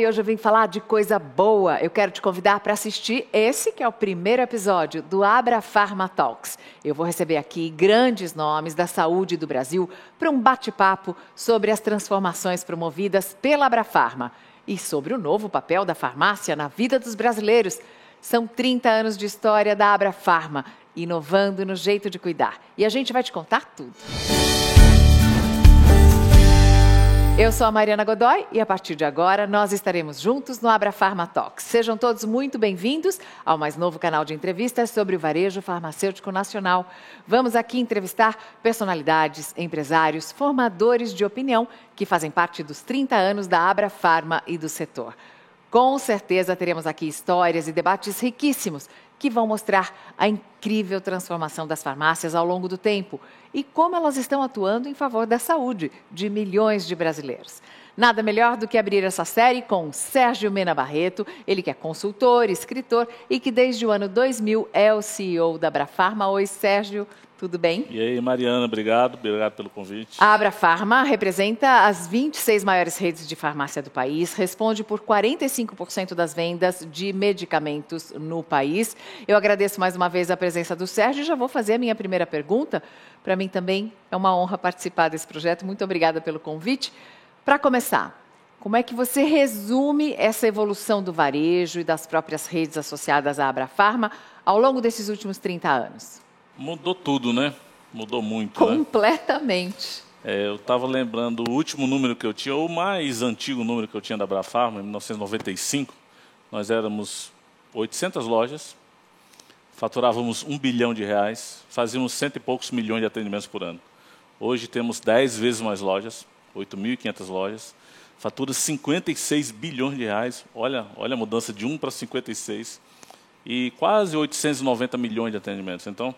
e hoje eu vim falar de coisa boa. Eu quero te convidar para assistir esse que é o primeiro episódio do Abrafarma Talks. Eu vou receber aqui grandes nomes da saúde do Brasil para um bate-papo sobre as transformações promovidas pela Abrafarma e sobre o novo papel da farmácia na vida dos brasileiros. São 30 anos de história da Abrafarma, inovando no jeito de cuidar. E a gente vai te contar tudo. Eu sou a Mariana Godoy e a partir de agora nós estaremos juntos no Abrafarma Talks. Sejam todos muito bem-vindos ao mais novo canal de entrevistas sobre o varejo farmacêutico nacional. Vamos aqui entrevistar personalidades, empresários, formadores de opinião que fazem parte dos 30 anos da Abrafarma e do setor. Com certeza teremos aqui histórias e debates riquíssimos que vão mostrar a incrível transformação das farmácias ao longo do tempo e como elas estão atuando em favor da saúde de milhões de brasileiros. Nada melhor do que abrir essa série com Sérgio Mena Barreto, ele que é consultor, escritor e que desde o ano 2000 é o CEO da Abrafarma. Oi, Sérgio, tudo bem? E aí, Mariana, obrigado pelo convite. A Abrafarma representa as 26 maiores redes de farmácia do país, responde por 45% das vendas de medicamentos no país. Eu agradeço mais uma vez a presença do Sérgio e já vou fazer a minha primeira pergunta. Para mim também é uma honra participar desse projeto. Muito obrigada pelo convite. Para começar, como é que você resume essa evolução do varejo e das próprias redes associadas à Abrafarma ao longo desses últimos 30 anos? Mudou tudo, né? Mudou muito, completamente. Eu estava lembrando o último número que eu tinha, ou o mais antigo número que eu tinha da Abrafarma, em 1995. Nós éramos 800 lojas, faturávamos R$1 bilhão, fazíamos 100 e poucos milhões de atendimentos por ano. Hoje temos 10 vezes mais lojas, 8.500 lojas, fatura R$56 bilhões. Olha a mudança de 1 para 56. E quase 890 milhões de atendimentos. Então,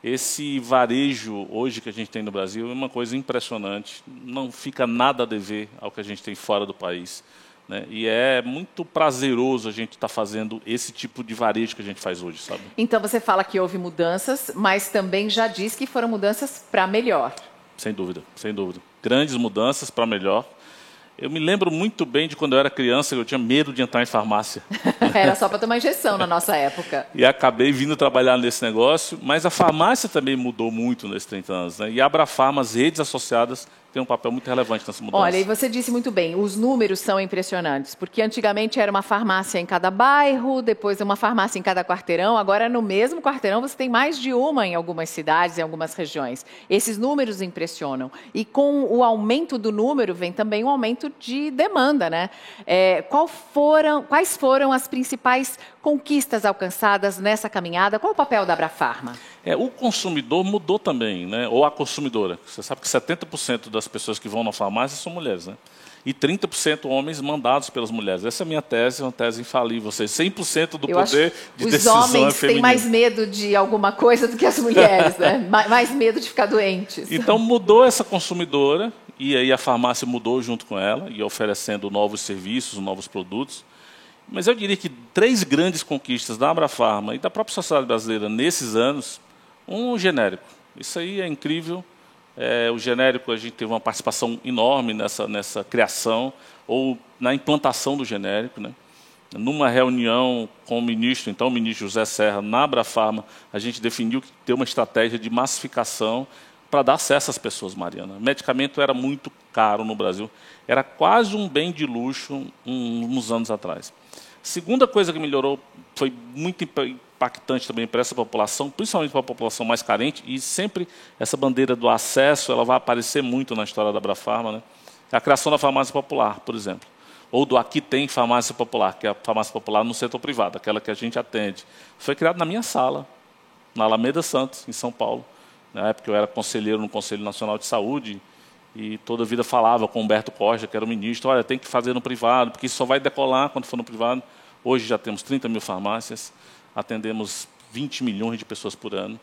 esse varejo hoje que a gente tem no Brasil é uma coisa impressionante. Não fica nada a dever ao que a gente tem fora do país, né? E é muito prazeroso a gente estar fazendo esse tipo de varejo que a gente faz hoje, sabe? Então, você fala que houve mudanças, mas também já diz que foram mudanças para melhor. Sem dúvida, sem dúvida. Grandes mudanças para melhor. Eu me lembro muito bem de quando eu era criança, eu tinha medo de entrar em farmácia. Era só para tomar injeção na nossa época. E acabei vindo trabalhar nesse negócio, mas a farmácia também mudou muito nesses 30 anos, né? E a Abrafarma, as redes associadas, tem um papel muito relevante nessa mudança. Olha, e você disse muito bem, os números são impressionantes, porque antigamente era uma farmácia em cada bairro, depois uma farmácia em cada quarteirão, agora no mesmo quarteirão você tem mais de uma em algumas cidades, em algumas regiões. Esses números impressionam. E com o aumento do número vem também um aumento de demanda, né? Quais foram as principais conquistas alcançadas nessa caminhada? Qual o papel da Abrafarma? O consumidor mudou também, né? Ou a consumidora. Você sabe que 70% das pessoas que vão na farmácia são mulheres, né? E 30% homens mandados pelas mulheres. Essa é a minha tese, uma tese infalível. Ou seja, 100% do poder de decisão é feminino. Os homens têm mais medo de alguma coisa do que as mulheres, né? Mais medo de ficar doentes. Então mudou essa consumidora e aí a farmácia mudou junto com ela e oferecendo novos serviços, novos produtos. Mas eu diria que 3 grandes conquistas da Abrafarma e da própria sociedade brasileira nesses anos. O genérico. Isso aí é incrível. O genérico, a gente teve uma participação enorme nessa criação ou na implantação do genérico, né? Numa reunião com o ministro José Serra, na Abrafarma, a gente definiu que ter uma estratégia de massificação para dar acesso às pessoas, Mariana. O medicamento era muito caro no Brasil. Era quase um bem de luxo uns anos atrás. Segunda coisa que melhorou, foi muito impactante também para essa população, principalmente para a população mais carente, e sempre essa bandeira do acesso ela vai aparecer muito na história da Abrafarma, né? É a criação da farmácia popular, por exemplo. Ou do Aqui Tem Farmácia Popular, que é a farmácia popular no setor privado, aquela que a gente atende. Foi criada na minha sala, na Alameda Santos, em São Paulo. Na época eu era conselheiro no Conselho Nacional de Saúde, e toda a vida falava com Humberto Costa, que era o ministro, olha, tem que fazer no privado, porque isso só vai decolar quando for no privado. Hoje já temos 30 mil farmácias, atendemos 20 milhões de pessoas por ano.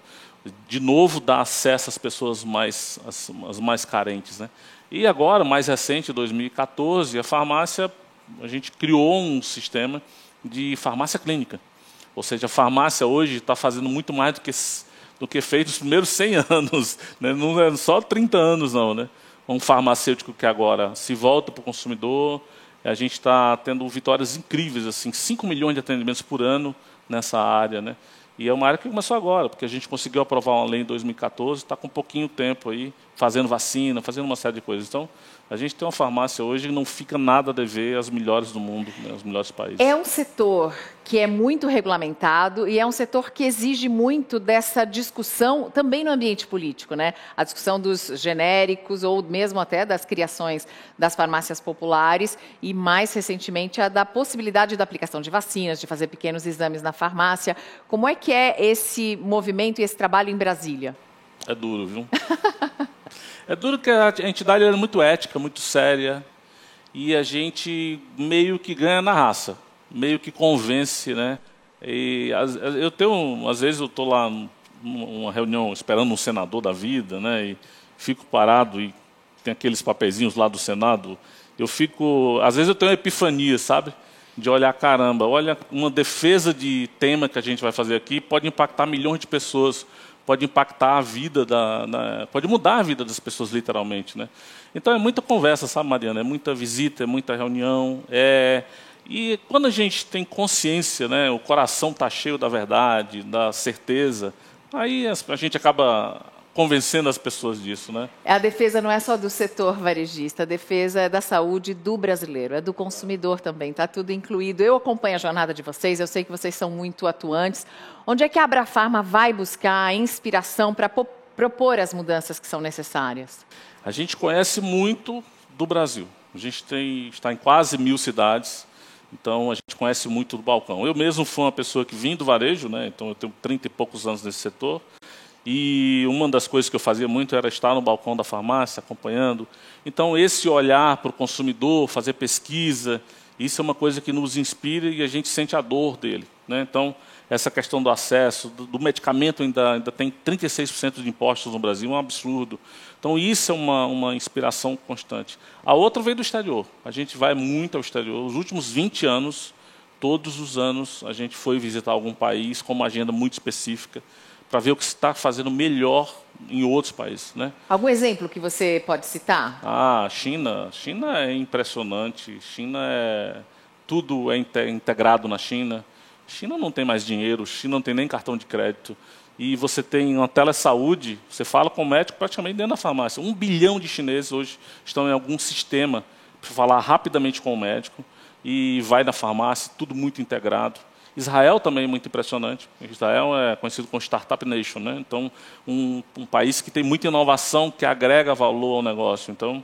De novo, dá acesso às pessoas as mais carentes, né? E agora, mais recente, em 2014, a gente criou um sistema de farmácia clínica. Ou seja, a farmácia hoje está fazendo muito mais do que fez nos primeiros 100 anos. Né? Não é só 30 anos, não, né? Um farmacêutico que agora se volta para o consumidor, A gente está tendo vitórias incríveis, assim, 5 milhões de atendimentos por ano nessa área, né? E é uma área que começou agora, porque a gente conseguiu aprovar uma lei em 2014, está com pouquinho tempo aí, fazendo vacina, fazendo uma série de coisas. Então, a gente tem uma farmácia hoje que não fica nada a dever às melhores do mundo, né, aos melhores países. É um setor que é muito regulamentado e é um setor que exige muito dessa discussão também no ambiente político, né? A discussão dos genéricos ou mesmo até das criações das farmácias populares e, mais recentemente, a da possibilidade da aplicação de vacinas, de fazer pequenos exames na farmácia. Como é que é esse movimento e esse trabalho em Brasília? É duro, viu? É duro que a entidade é muito ética, muito séria, e a gente meio que ganha na raça, meio que convence, né? E às vezes eu estou lá numa reunião esperando um senador da vida, né? E fico parado e tem aqueles papeizinhos lá do Senado. Às vezes eu tenho uma epifania, sabe? De olhar, caramba, olha, uma defesa de tema que a gente vai fazer aqui pode impactar milhões de pessoas, pode impactar a vida, pode mudar a vida das pessoas literalmente, né? Então é muita conversa, sabe, Mariana? É muita visita, é muita reunião. E quando a gente tem consciência, né, o coração está cheio da verdade, da certeza, aí a gente acaba convencendo as pessoas disso, né? A defesa não é só do setor varejista, a defesa é da saúde do brasileiro, é do consumidor também, está tudo incluído. Eu acompanho a jornada de vocês, eu sei que vocês são muito atuantes. Onde é que a Abrafarma vai buscar inspiração para propor as mudanças que são necessárias? A gente conhece muito do Brasil. A gente está em quase 1000 cidades, então a gente conhece muito do balcão. Eu mesmo fui uma pessoa que vim do varejo, né? Então eu tenho 30 e poucos anos nesse setor. E uma das coisas que eu fazia muito era estar no balcão da farmácia, acompanhando. Então, esse olhar para o consumidor, fazer pesquisa, isso é uma coisa que nos inspira e a gente sente a dor dele, né? Então, essa questão do acesso, do medicamento ainda tem 36% de impostos no Brasil, é um absurdo. Então, isso é uma inspiração constante. A outra veio do exterior. A gente vai muito ao exterior. Os últimos 20 anos, todos os anos, a gente foi visitar algum país com uma agenda muito específica, para ver o que se está fazendo melhor em outros países, né? Algum exemplo que você pode citar? China é impressionante. Tudo é integrado na China. China não tem mais dinheiro, China não tem nem cartão de crédito. E você tem uma telesaúde, você fala com o médico praticamente dentro da farmácia. 1 bilhão de chineses hoje estão em algum sistema para falar rapidamente com o médico e vai na farmácia, tudo muito integrado. Israel também é muito impressionante. Israel é conhecido como Startup Nation, né? Então, um país que tem muita inovação, que agrega valor ao negócio. Então,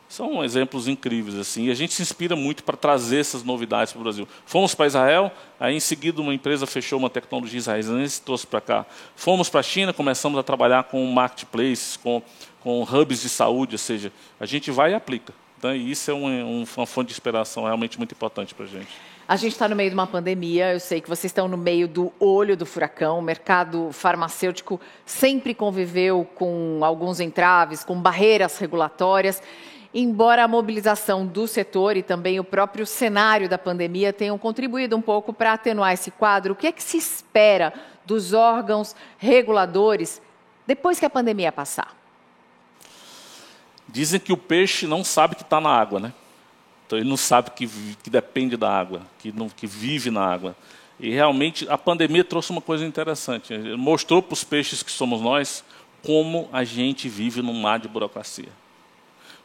são exemplos incríveis, assim. E a gente se inspira muito para trazer essas novidades para o Brasil. Fomos para Israel, aí em seguida uma empresa fechou uma tecnologia israelense e trouxe para cá. Fomos para a China, começamos a trabalhar com marketplaces, com hubs de saúde, ou seja, a gente vai e aplica. Né? E isso é uma fonte de inspiração realmente muito importante para a gente. A gente está no meio de uma pandemia, eu sei que vocês estão no meio do olho do furacão, o mercado farmacêutico sempre conviveu com alguns entraves, com barreiras regulatórias, embora a mobilização do setor e também o próprio cenário da pandemia tenham contribuído um pouco para atenuar esse quadro. O que é que se espera dos órgãos reguladores depois que a pandemia passar? Dizem que o peixe não sabe que está na água, né? Então, ele não sabe que depende da água, que vive na água. E, realmente, a pandemia trouxe uma coisa interessante. Ele mostrou para os peixes que somos nós como a gente vive num mar de burocracia.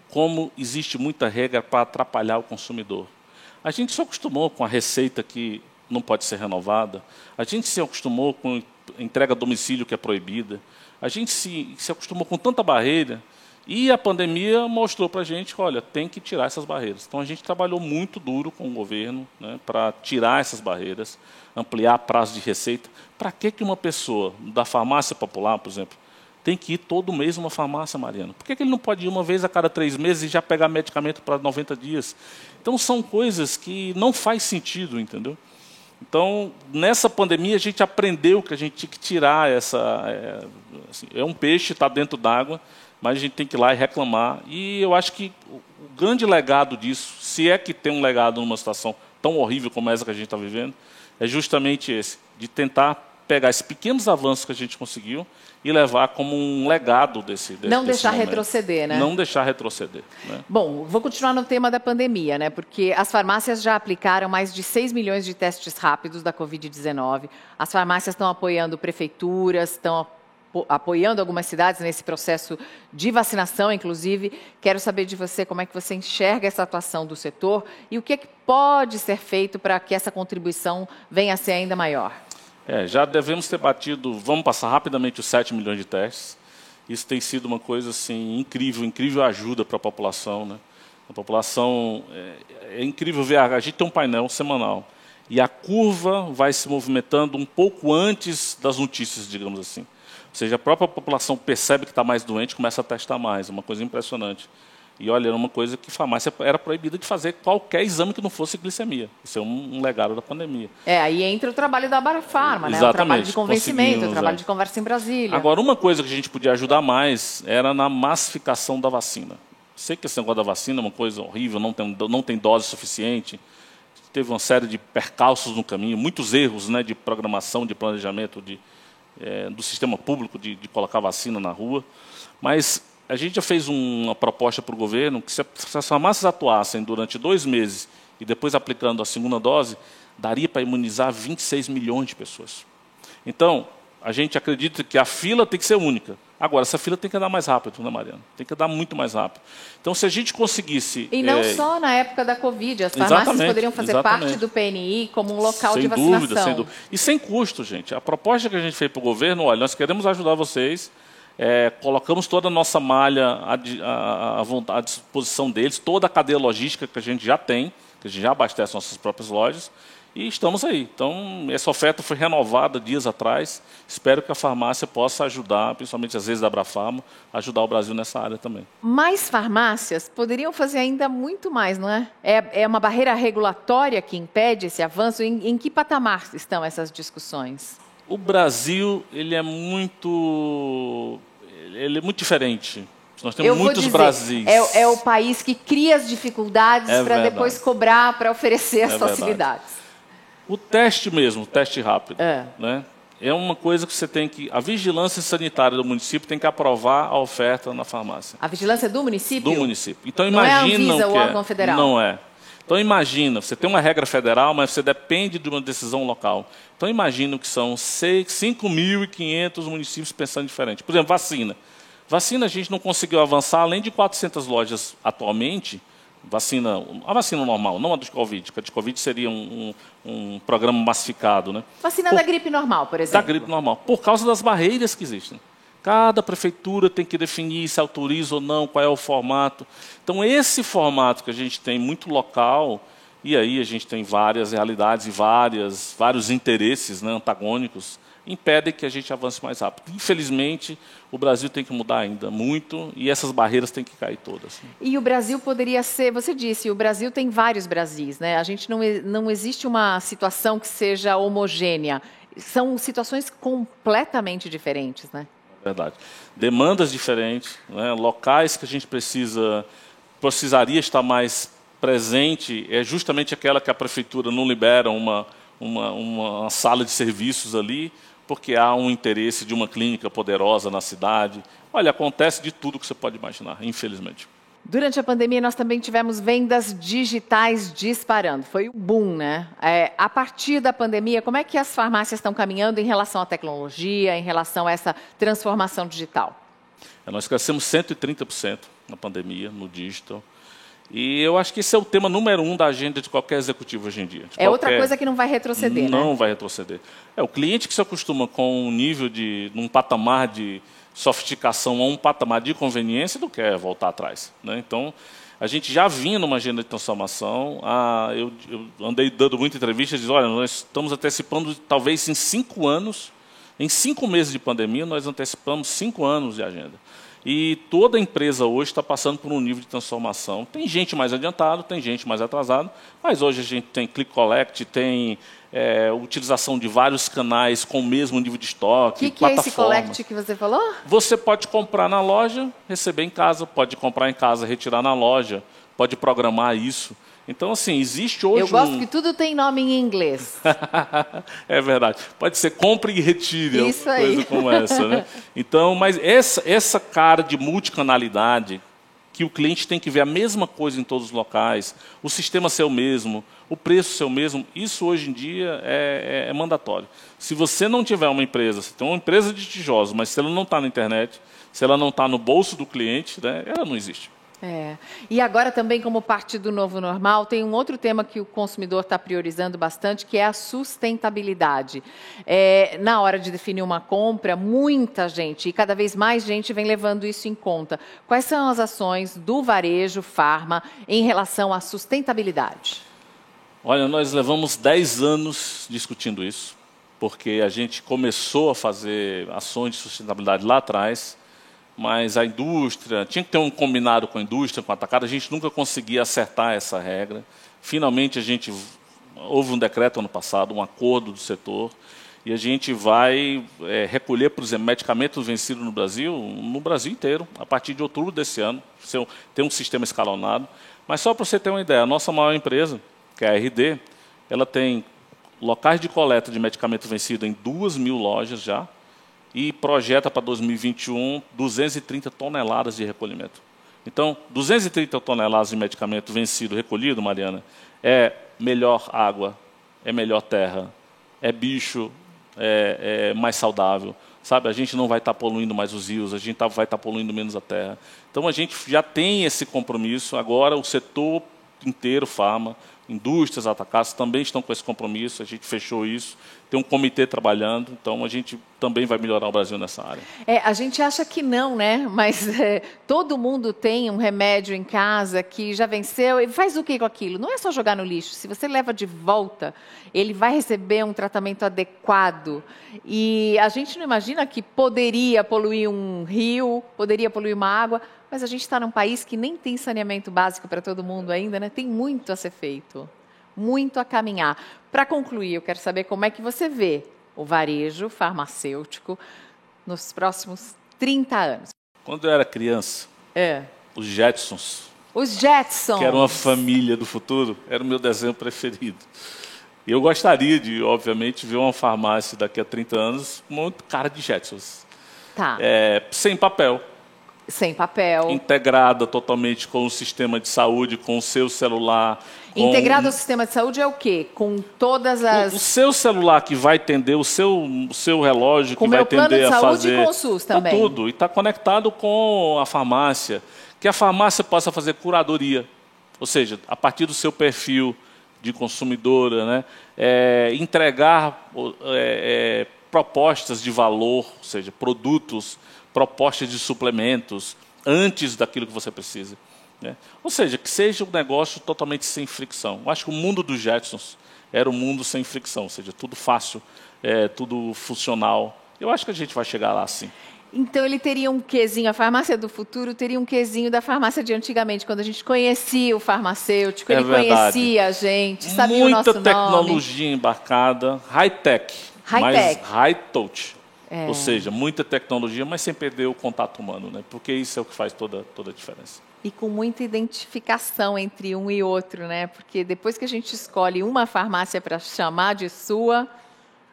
Como existe muita regra para atrapalhar o consumidor. A gente se acostumou com a receita que não pode ser renovada. A gente se acostumou com a entrega a domicílio que é proibida. A gente se acostumou com tanta barreira. E a pandemia mostrou para a gente que, olha, tem que tirar essas barreiras. Então, a gente trabalhou muito duro com o governo, né, para tirar essas barreiras, ampliar prazo de receita. Para que uma pessoa da farmácia popular, por exemplo, tem que ir todo mês numa farmácia, Mariana? Por que ele não pode ir uma vez a cada 3 meses e já pegar medicamento para 90 dias? Então, são coisas que não faz sentido, entendeu? Então, nessa pandemia, a gente aprendeu que a gente tinha que tirar é um peixe, está dentro d'água, mas a gente tem que ir lá e reclamar. E eu acho que o grande legado disso, se é que tem um legado numa situação tão horrível como essa que a gente está vivendo, é justamente esse, de tentar pegar esses pequenos avanços que a gente conseguiu e levar como um legado desse Não deixar momento. retroceder, né? Não deixar retroceder. Né? Bom, vou continuar no tema da pandemia, né? Porque as farmácias já aplicaram mais de 6 milhões de testes rápidos da Covid-19. As farmácias estão apoiando prefeituras, estão apoiando algumas cidades nesse processo de vacinação, inclusive. Quero saber de você como é que você enxerga essa atuação do setor e o que é que pode ser feito para que essa contribuição venha a ser ainda maior. Já devemos ter batido, vamos passar rapidamente os 7 milhões de testes. Isso tem sido uma coisa assim, incrível ajuda para a população. Né? A população, é incrível ver, a gente tem um painel semanal e a curva vai se movimentando um pouco antes das notícias, digamos assim. Ou seja, a própria população percebe que está mais doente, começa a testar mais, é uma coisa impressionante. E olha, era uma coisa que a farmácia era proibida de fazer qualquer exame que não fosse glicemia. Isso é um legado da pandemia. Aí entra o trabalho da Abrafarma, né? Exatamente. O trabalho de convencimento, o trabalho de conversa em Brasília. Agora, uma coisa que a gente podia ajudar mais era na massificação da vacina. Sei que esse negócio da vacina é uma coisa horrível, não tem dose suficiente. Teve uma série de percalços no caminho, muitos erros, né, de programação, de planejamento do sistema público de colocar vacina na rua. Mas a gente já fez uma proposta para o governo que se as farmácias atuassem durante 2 meses e depois aplicando a segunda dose, daria para imunizar 26 milhões de pessoas. Então, a gente acredita que a fila tem que ser única. Agora, essa fila tem que andar mais rápido, né, Mariana? Tem que andar muito mais rápido. Então, se a gente conseguisse... E não só na época da Covid, as farmácias poderiam fazer parte do PNI como um local de vacinação. Sem dúvida. E sem custo, gente. A proposta que a gente fez para o governo, olha, nós queremos ajudar vocês, colocamos toda a nossa malha à disposição deles, toda a cadeia logística que a gente já tem, que a gente já abastece nossas próprias lojas, e estamos aí. Então, essa oferta foi renovada dias atrás. Espero que a farmácia possa ajudar, principalmente as vezes da Abrafarma, ajudar o Brasil nessa área também. Mais farmácias poderiam fazer ainda muito mais, não é? É uma barreira regulatória que impede esse avanço? Em que patamar estão essas discussões? O Brasil, ele é muito diferente. Nós temos muitos Brasis. É o país que cria as dificuldades para depois cobrar, para oferecer as facilidades. O teste mesmo, o teste rápido, né? É uma coisa que você tem que... A vigilância sanitária do município tem que aprovar a oferta na farmácia. A vigilância do município? Do município. Então, imagina não é a Anvisa, o órgão federal? Não é. Então, imagina, você tem uma regra federal, mas você depende de uma decisão local. Então, imagina que são 5.500 municípios pensando diferente. Por exemplo, vacina. Vacina a gente não conseguiu avançar, além de 400 lojas atualmente, a vacina normal, não a de Covid, que a de Covid seria um programa massificado. Né? Vacina da gripe normal, por exemplo. Da gripe normal, por causa das barreiras que existem. Cada prefeitura tem que definir se autoriza ou não, qual é o formato. Então, esse formato que a gente tem muito local, e aí a gente tem várias realidades e vários interesses, né, antagônicos, impedem que a gente avance mais rápido. Infelizmente, o Brasil tem que mudar ainda muito e essas barreiras têm que cair todas. E o Brasil poderia ser, você disse, o Brasil tem vários Brasis, né? A gente não existe uma situação que seja homogênea. São situações completamente diferentes, né? Verdade. Demandas diferentes, né? Locais que a gente precisaria estar mais presente, é justamente aquela que a prefeitura não libera uma sala de serviços ali, porque há um interesse de uma clínica poderosa na cidade. Olha, acontece de tudo que você pode imaginar, infelizmente. Durante a pandemia, nós também tivemos vendas digitais disparando. Foi um boom, né? A partir da pandemia, como é que as farmácias estão caminhando em relação à tecnologia, em relação a essa transformação digital? Nós crescemos 130% na pandemia, no digital. E eu acho que esse é o tema número 1 da agenda de qualquer executivo hoje em dia. Outra coisa que não vai retroceder, né? Não vai retroceder. O cliente que se acostuma com um nível num patamar de sofisticação a um patamar de conveniência não quer voltar atrás, né? Então, a gente já vinha numa agenda de transformação. Eu andei dando muita entrevista e dizendo, olha, nós estamos antecipando talvez em 5 anos, em 5 meses de pandemia, nós antecipamos 5 anos de agenda. E toda empresa hoje está passando por um nível de transformação. Tem gente mais adiantada, tem gente mais atrasada, mas hoje a gente tem click collect, tem utilização de vários canais com o mesmo nível de estoque, plataforma. O que é esse collect que você falou? Você pode comprar na loja, receber em casa, pode comprar em casa, retirar na loja, pode programar isso. Então, assim, existe hoje Eu gosto que tudo tem nome em inglês. É verdade. Pode ser compre e retire, Isso uma coisa aí. como essa, né? Então, mas essa cara de multicanalidade, que o cliente tem que ver a mesma coisa em todos os locais, o sistema ser o mesmo, o preço ser o mesmo, isso hoje em dia é mandatório. Se você não tiver uma empresa, você tem uma empresa de tijolos, mas se ela não está na internet, se ela não está no bolso do cliente, né, ela não existe. E agora também, como parte do novo normal, tem um outro tema que o consumidor está priorizando bastante, que é a sustentabilidade. Na hora de definir uma compra, muita gente, e cada vez mais gente, vem levando isso em conta. Quais são as ações do varejo Farma em relação à sustentabilidade? Olha, nós levamos 10 anos discutindo isso, porque a gente começou a fazer ações de sustentabilidade lá atrás, mas a indústria, tinha que ter um combinado com a indústria, com o atacado, a gente nunca conseguia acertar essa regra. Finalmente, houve um decreto ano passado, um acordo do setor, e a gente vai recolher, por exemplo, medicamentos vencidos no Brasil inteiro, a partir de outubro desse ano, tem um sistema escalonado. Mas só para você ter uma ideia, a nossa maior empresa, que é a RD, ela tem locais de coleta de medicamento vencido em 2.000 lojas já, e projeta para 2021 230 toneladas de recolhimento. Então, 230 toneladas de medicamento vencido, recolhido, Mariana, é melhor água, é melhor terra, é bicho, é mais saudável. Sabe? A gente não vai estar poluindo mais os rios, a gente vai estar poluindo menos a terra. Então, a gente já tem esse compromisso. Agora, o setor inteiro, farma, indústrias, atacados, também estão com esse compromisso. A gente fechou isso. Tem um comitê trabalhando, então a gente também vai melhorar o Brasil nessa área. A gente acha que não, né? Mas todo mundo tem um remédio em casa que já venceu e faz o que com aquilo? Não é só jogar no lixo. Se você leva de volta, ele vai receber um tratamento adequado. E a gente não imagina que poderia poluir um rio, poderia poluir uma água, mas a gente está num país que nem tem saneamento básico para todo mundo ainda, né? Tem muito a ser feito, muito a caminhar. Para concluir, eu quero saber como é que você vê o varejo farmacêutico nos próximos 30 anos. Quando eu era criança, os Jetsons, que era uma família do futuro, era o meu desenho preferido. E eu gostaria de, obviamente, ver uma farmácia daqui a 30 anos com uma cara de Jetsons. Tá. Sem papel. Sem papel. Integrada totalmente com o sistema de saúde, com o seu celular. Integrado ao sistema de saúde é o quê? Com todas as... O seu celular que vai atender, o seu relógio que vai atender a fazer... Com o meu plano de saúde e com o SUS também. Com tudo. E está conectado com a farmácia. Que a farmácia possa fazer curadoria. Ou seja, a partir do seu perfil de consumidora, né, entregar propostas de valor, ou seja, produtos, propostas de suplementos, antes daquilo que você precisa. Né? Ou seja, que seja um negócio totalmente sem fricção. Eu acho que o mundo dos Jetsons era um mundo sem fricção, ou seja, tudo fácil, tudo funcional. Eu acho que a gente vai chegar lá, sim. Então, ele teria um quezinho, a farmácia do futuro teria um quezinho da farmácia de antigamente, quando a gente conhecia o farmacêutico, ele conhecia a gente, sabia o nosso nome. Muita tecnologia embarcada, high-tech, mas high-touch. Ou seja, muita tecnologia, mas sem perder o contato humano, né? Porque isso é o que faz toda a diferença. E com muita identificação entre um e outro, né? Porque depois que a gente escolhe uma farmácia para chamar de sua,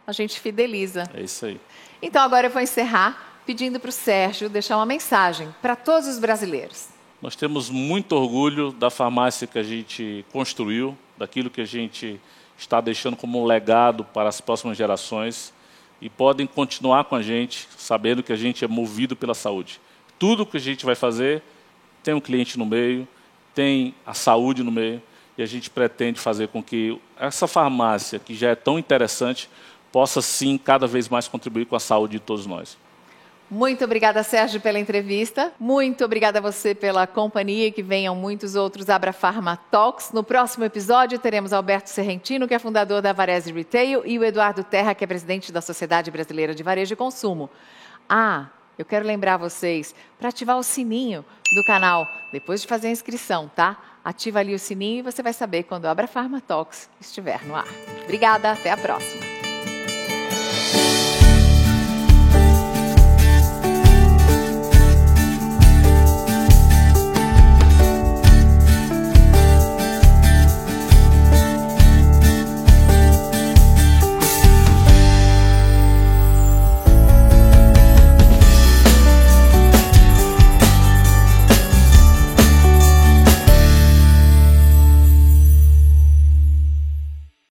a gente fideliza. É isso aí. Então, agora eu vou encerrar pedindo para o Sérgio deixar uma mensagem para todos os brasileiros. Nós temos muito orgulho da farmácia que a gente construiu, daquilo que a gente está deixando como um legado para as próximas gerações. E podem continuar com a gente, sabendo que a gente é movido pela saúde. Tudo que a gente vai fazer tem um cliente no meio, tem a saúde no meio, e a gente pretende fazer com que essa farmácia, que já é tão interessante, possa sim cada vez mais contribuir com a saúde de todos nós. Muito obrigada, Sérgio, pela entrevista. Muito obrigada a você pela companhia e que venham muitos outros Abrafarma Talks. No próximo episódio teremos Alberto Serrentino, que é fundador da Varese Retail, e o Eduardo Terra, que é presidente da Sociedade Brasileira de Varejo e Consumo. Eu quero lembrar vocês para ativar o sininho do canal, depois de fazer a inscrição, tá? Ativa ali o sininho e você vai saber quando o Abrafarma Talks estiver no ar. Obrigada, até a próxima.